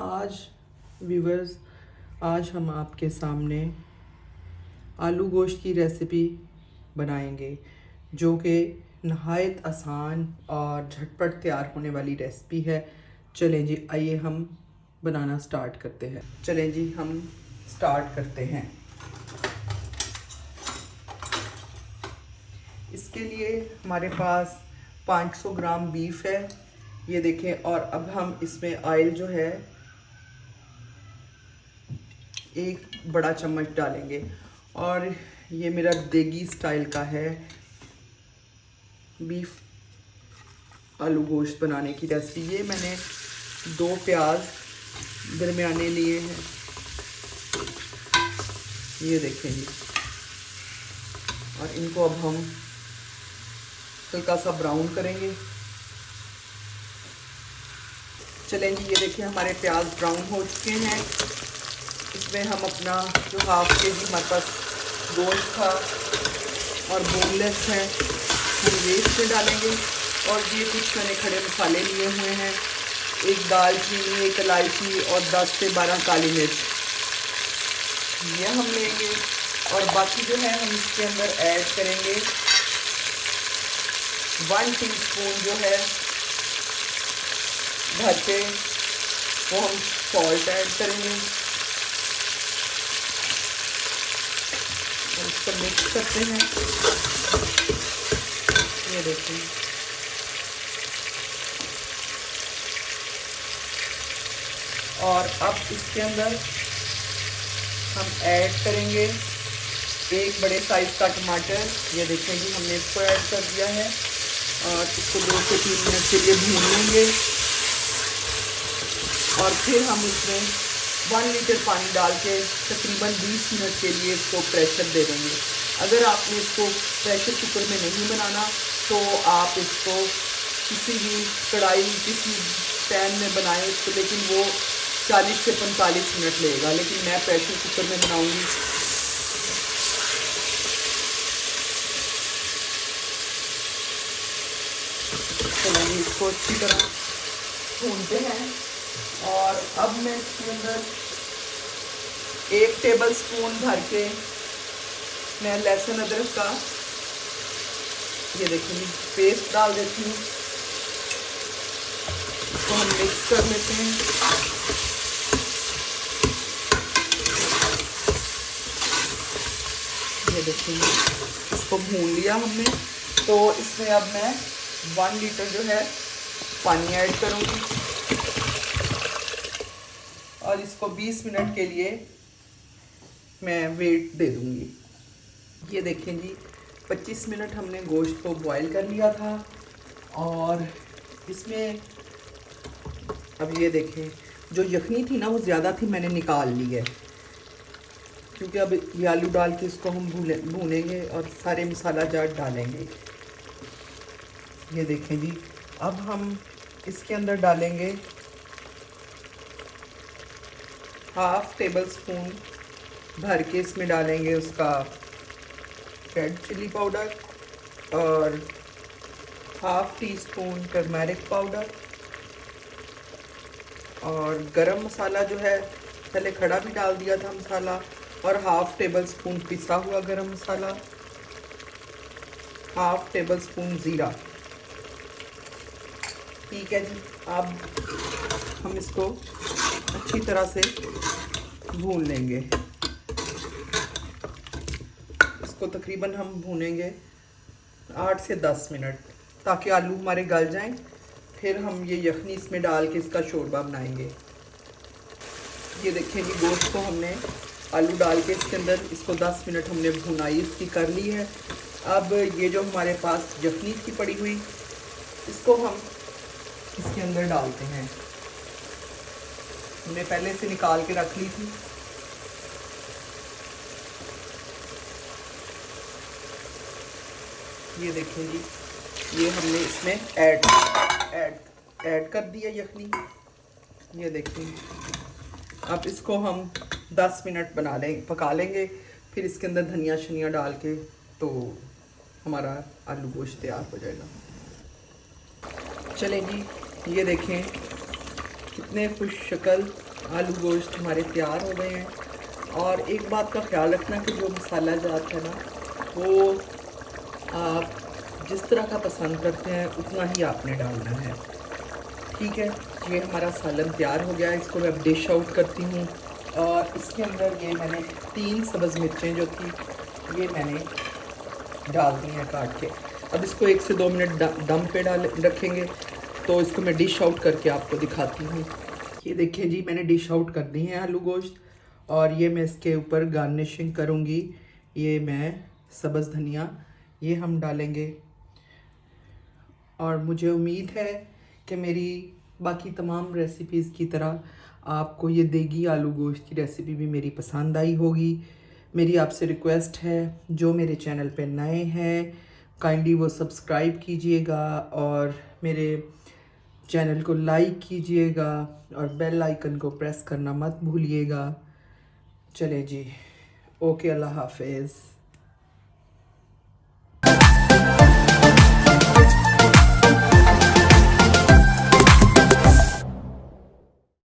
आज व्यूवर्स, आज हम आपके सामने आलू गोश्त की रेसिपी बनाएंगे जो कि नहायत आसान और झटपट तैयार होने वाली रेसिपी है। चलें जी, आइए हम बनाना स्टार्ट करते हैं। चलें जी, हम स्टार्ट करते हैं। इसके लिए हमारे पास 500 ग्राम बीफ है, ये देखें। और अब हम इसमें ऑयल जो है 1 बड़ा चम्मच डालेंगे। और ये मेरा देगी स्टाइल का है बीफ आलू गोश्त बनाने की रेसिपी। ये मैंने 2 प्याज दरमियाने लिए हैं, ये देखें जी। और इनको अब हम हल्का सा ब्राउन करेंगे। चलें जी, ये देखिए हमारे प्याज ब्राउन हो चुके हैं। इसमें हम अपना जो ½ kg हमारे पास गोश्त था और बोनलेस है, हम ये इसमें डालेंगे। और ये कुछ मैंने खड़े मसाले लिए हुए हैं, 1 दालचीनी, 1 इलायची और 10 से 12 काली मिर्च, ये हम लेंगे। और बाकी जो है हम इसके अंदर ऐड करेंगे 1 टीस्पून जो है भर के, वो हम सॉल्ट ऐड करेंगे और इसको मिक्स करते हैं। ये देखिए, और अब इसके अंदर हम ऐड करेंगे 1 बड़े साइज का टमाटर, ये देखें जी, हमने इसको ऐड कर दिया है। और इसको 2 से 3 मिनट के लिए भून लेंगे। और फिर हम इसमें 1 लीटर पानी डाल के तकरीबन 20 मिनट के लिए इसको प्रेशर दे देंगे। अगर आपने इसको प्रेशर कुकर में नहीं बनाना तो आप इसको किसी भी कढ़ाई, किसी पैन में बनाएं इसको, लेकिन वो 40 से 45 मिनट लगेगा। लेकिन मैं प्रेशर कुकर में बनाऊंगी। चलिए इसको अच्छी तरह भूनते हैं। और अब मैं इसके अंदर 1 टेबल स्पून भर के मैं लहसुन अदरक का, ये देखिए, पेस्ट डाल देती हूँ। इसको हम मिक्स कर लेते हैं। ये देखिए, इसको भून लिया हमने। तो इसमें अब मैं 1 लीटर जो है पानी ऐड करूँगी और इसको 20 मिनट के लिए मैं वेट दे दूँगी। ये देखें जी, 25 मिनट हमने गोश्त को बॉईल कर लिया था। और इसमें अब ये देखें, जो यखनी थी ना वो ज़्यादा थी, मैंने निकाल ली है, क्योंकि अब ये आलू डाल के इसको हम भूनेंगे और सारे मसाला जाट डालेंगे। ये देखें जी, अब हम इसके अंदर डालेंगे ½ टेबल स्पून भर के, इसमें डालेंगे उसका रेड चिली पाउडर और ½ टीस्पून टर्मेरिक पाउडर। और गरम मसाला जो है पहले खड़ा भी डाल दिया था मसाला, और ½ टेबल स्पून पिसा हुआ गरम मसाला, ½ टेबल स्पून ज़ीरा। ठीक है जी, अब हम इसको अच्छी तरह से भून लेंगे। इसको तकरीबन हम भूनेंगे 8 से 10 मिनट, ताकि आलू हमारे गल जाएं। फिर हम ये यखनी इसमें डाल के इसका शोरबा बनाएंगे। ये देखें जी, गोश्त को हमने आलू डाल के इसके अंदर इसको 10 मिनट हमने भुनाई इसकी कर ली है। अब ये जो हमारे पास यखनी की पड़ी हुई, इसको हम इसके अंदर डालते हैं। हमने पहले से निकाल के रख ली थी। ये देखें जी, ये हमने इसमें ऐड कर दिया यखनी। ये देखें, अब इसको हम 10 मिनट पका लेंगे। फिर इसके अंदर धनिया शनिया डाल के तो हमारा आलू गोश्त तैयार हो जाएगा। चलें जी, ये देखें, कितने खुश शक्ल आलू गोश्त हमारे तैयार हो गए हैं। और एक बात का ख्याल रखना कि जो मसाला जात है ना, वो आप जिस तरह का पसंद करते हैं उतना ही आपने डालना है। ठीक है, ये हमारा सालन तैयार हो गया है। इसको मैं अब डिश आउट करती हूँ। और इसके अंदर ये मैंने 3 सब्ज़ मिर्चें जो थी ये मैंने डाल दी हैं काट के। अब इसको 1 से 2 मिनट दम पे डाल रखेंगे। तो इसको मैं डिश आउट करके आपको दिखाती हूँ। ये देखिए जी, मैंने डिश आउट कर दी है आलू गोश्त। और ये मैं इसके ऊपर गार्निशिंग करूँगी। ये मैं सब्ज़ धनिया ये हम डालेंगे। और मुझे उम्मीद है कि मेरी बाकी तमाम रेसिपीज़ की तरह आपको ये देगी आलू गोश्त की रेसिपी भी मेरी पसंद आई होगी। मेरी आपसे रिक्वेस्ट है, जो मेरे चैनल पे नए हैं काइंडली वो सब्सक्राइब कीजिएगा और मेरे चैनल को लाइक कीजिएगा और बेल आइकन को प्रेस करना मत भूलिएगा। चले जी, ओके, अल्लाह हाफिज़।